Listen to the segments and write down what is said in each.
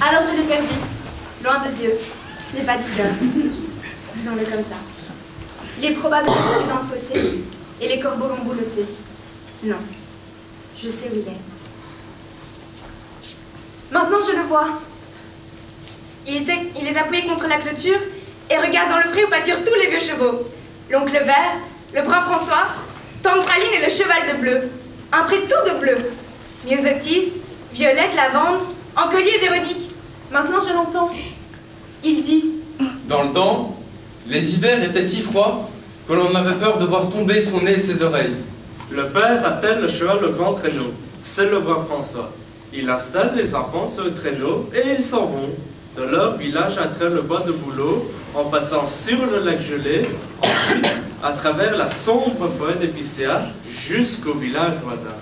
Alors je l'ai perdu, loin des yeux, mais pas du cœur. Disons-le comme ça. Il est probablement tombé dans le fossé, et les corbeaux l'ont boulotté. Non, je sais où il est. Maintenant je le vois. Il est appuyé contre la clôture et regarde dans le pré où pâturent tous les vieux chevaux. L'oncle Vert, le brun François, tante Praline et le cheval de bleu. Un pré tout de bleu. Myosotis, Violette, Lavande, Ancolier et Véronique. Maintenant je l'entends. Il dit... Dans le temps, les hivers étaient si froids que l'on avait peur de voir tomber son nez et ses oreilles. Le père attelle le cheval au grand traîneau. C'est le brun François. Il installe les enfants sur le traîneau et ils s'en vont de leur village à travers le bois de Bouleau, en passant sur le lac gelé, ensuite à travers la sombre forêt d'Épicéa jusqu'au village voisin.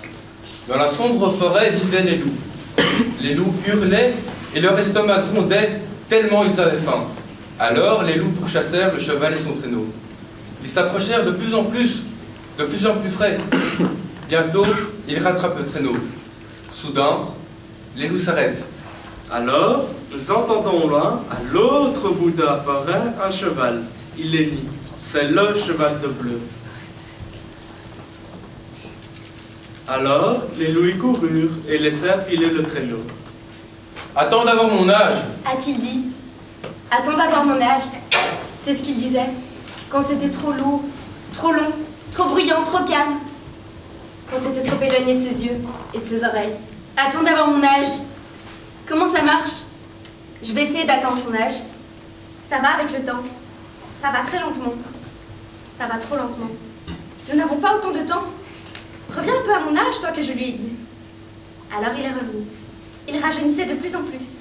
Dans la sombre forêt vivaient les loups. Les loups hurlaient et leur estomac grondait tellement ils avaient faim. Alors les loups pourchassèrent le cheval et son traîneau. Ils s'approchèrent de plus en plus près. Bientôt, ils rattrapent le traîneau. Soudain, les loups s'arrêtent. Alors, nous entendons loin, à l'autre bout de la forêt, un cheval. Il hennit. C'est le cheval de bleu. Alors, les loups y coururent et laissèrent filer le traîneau. Attends d'avoir mon âge, A-t-il dit. Attends d'avoir mon âge. C'est ce qu'il disait. Quand c'était trop lourd, trop long, trop bruyant, trop calme. Quand c'était trop éloigné de ses yeux et de ses oreilles. Attends d'avoir mon âge. Comment ça marche? Je vais essayer d'atteindre son âge. Ça va avec le temps. Ça va très lentement. Ça va trop lentement. Nous n'avons pas autant de temps. Reviens un peu à mon âge, toi, que je lui ai dit. Alors il est revenu. Il rajeunissait de plus en plus.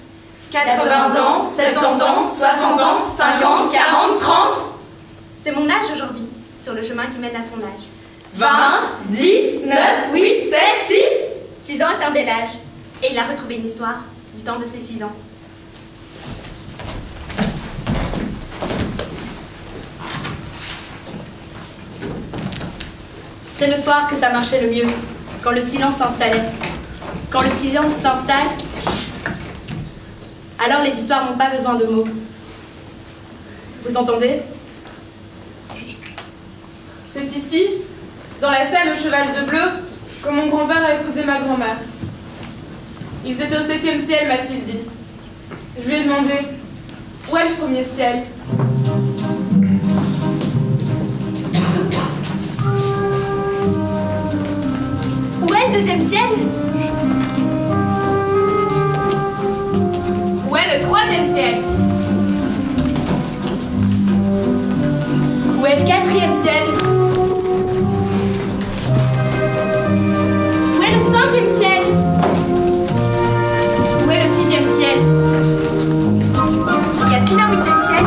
80 ans, 70 ans, 60 ans, 50, 40, 30. C'est mon âge aujourd'hui, sur le chemin qui mène à son âge. 20, 10, 9, 8, 7, 6. 6 ans est un bel âge. Et il a retrouvé une histoire du temps de ses 6 ans. C'est le soir que ça marchait le mieux, quand le silence s'installait. Quand le silence s'installe, alors les histoires n'ont pas besoin de mots. Vous entendez? C'est ici, dans la salle au cheval de bleu, que mon grand-père a épousé ma grand-mère. Ils étaient au 7e ciel, m'a-t-il dit. Je lui ai demandé, où est le premier ciel? Où est le 2e ciel? Où est le 3e ciel? Où est le 4e ciel? Où est le 5e ciel? Où est le 6e ciel? Y a-t-il un 8e ciel?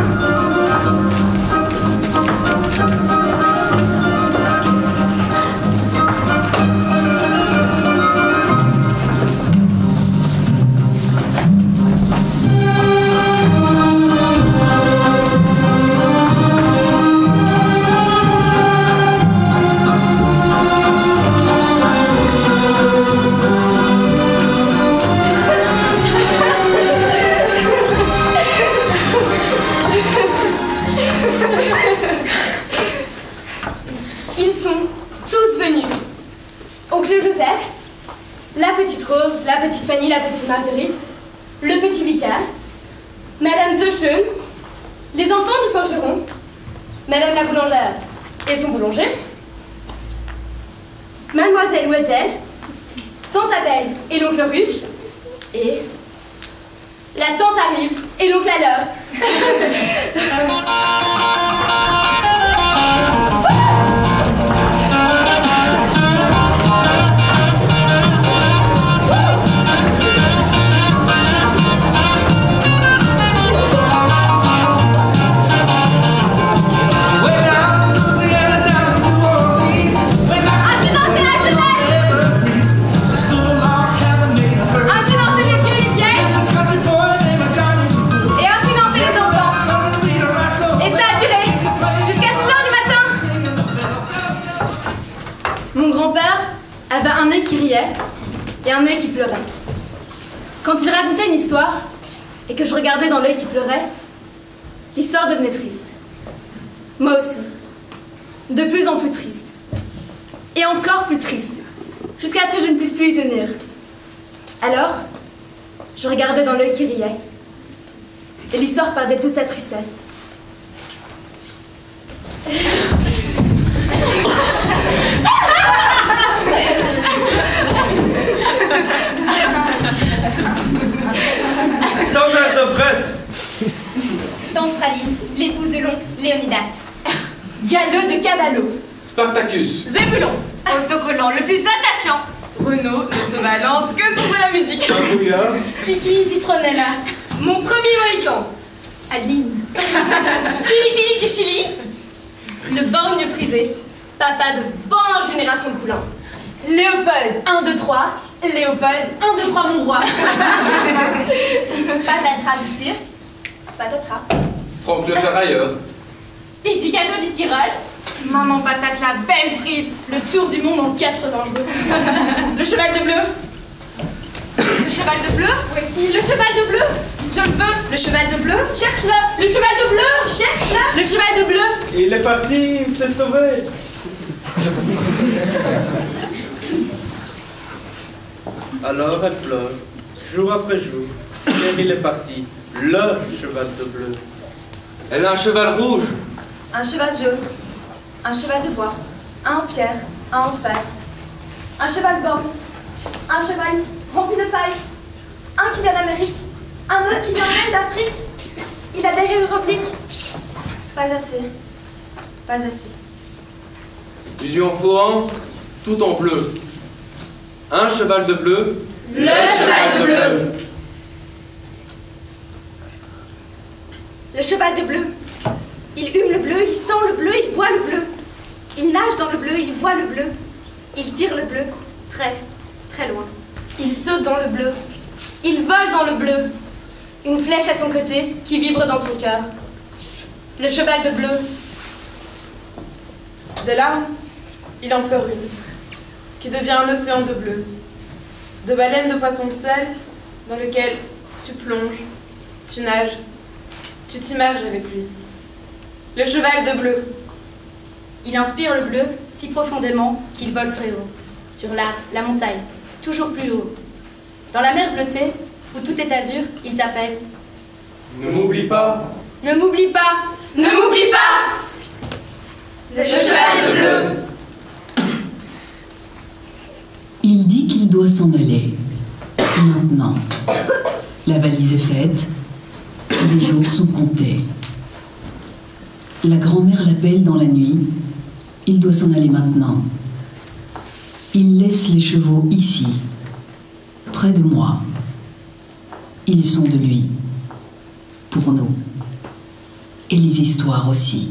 Ils sont tous venus. Oncle Joseph, la petite Rose, la petite Fanny, la petite Marguerite, le petit vicaire, Madame Zochen, les enfants du forgeron, Madame la boulangère et son boulanger, Mademoiselle Ouettel, Tante Abel et l'oncle Ruche, et la tante arrive et l'oncle à l'heure. avait un œil qui riait et un œil qui pleurait. Quand il racontait une histoire, et que je regardais dans l'œil qui pleurait, l'histoire devenait triste. Moi aussi. De plus en plus triste. Et encore plus triste. Jusqu'à ce que je ne puisse plus y tenir. Alors, je regardais dans l'œil qui riait. Et l'histoire perdait toute sa tristesse. Tonnerre de Brest! Tante Praline, l'épouse de l'oncle Léonidas. Galeux de Caballo. Spartacus. Zébulon. Autocollant le plus attachant. Renaud ne se balance que sur de la musique. Un bouillard. Tiki Citronella. Mon premier mohican. Adeline. Pili du Chili. Le borgne frisé. Papa de 20 générations de poulains. Léopold, 1, 2, 3. Léopold, 1, 2, 3, mon roi. Patatras du cirque. Patatras. Franck le Ferrailleur. Pizzicato du Tyrol. Maman patate la belle frite. Le tour du monde en 4 enjeux. Le cheval de bleu. Le cheval de bleu. Le cheval de bleu. Je le veux. Le cheval de bleu. Cherche-le. Le cheval de bleu. Cherche-le. Le cheval de bleu. Il est parti, il s'est sauvé. Alors elle pleure, jour après jour, car il est parti, le cheval de bleu. Elle a un cheval rouge. Un cheval jaune. Un cheval de bois. Un en pierre. Un en fer. Un cheval borgne. Un cheval rempli de paille. Un qui vient d'Amérique. Un autre qui vient même d'Afrique. Il a des hiéroglyphes. Pas assez. Pas assez. Il lui en faut un, tout en bleu. Un cheval de bleu. Le cheval de bleu. Le cheval de bleu. Il hume le bleu, il sent le bleu, il boit le bleu. Il nage dans le bleu, il voit le bleu. Il tire le bleu, très, très loin. Il saute dans le bleu. Il vole dans le bleu. Une flèche à ton côté qui vibre dans ton cœur. Le cheval de bleu. De larmes, il en pleure une, qui devient un océan de bleu, de baleines de poissons de sel, dans lequel tu plonges, tu nages, tu t'immerges avec lui. Le cheval de bleu. Il inspire le bleu si profondément qu'il vole très haut, sur la montagne, toujours plus haut. Dans la mer bleutée, où tout est azur, il t'appelle. Ne m'oublie pas. Ne m'oublie pas. Ne m'oublie pas. Le cheval de bleu. Il dit qu'il doit s'en aller. Maintenant. La valise est faite. Les jours sont comptés. La grand-mère l'appelle dans la nuit. Il doit s'en aller maintenant. Il laisse les chevaux ici, près de moi. Ils sont de lui, pour nous. Et les histoires aussi.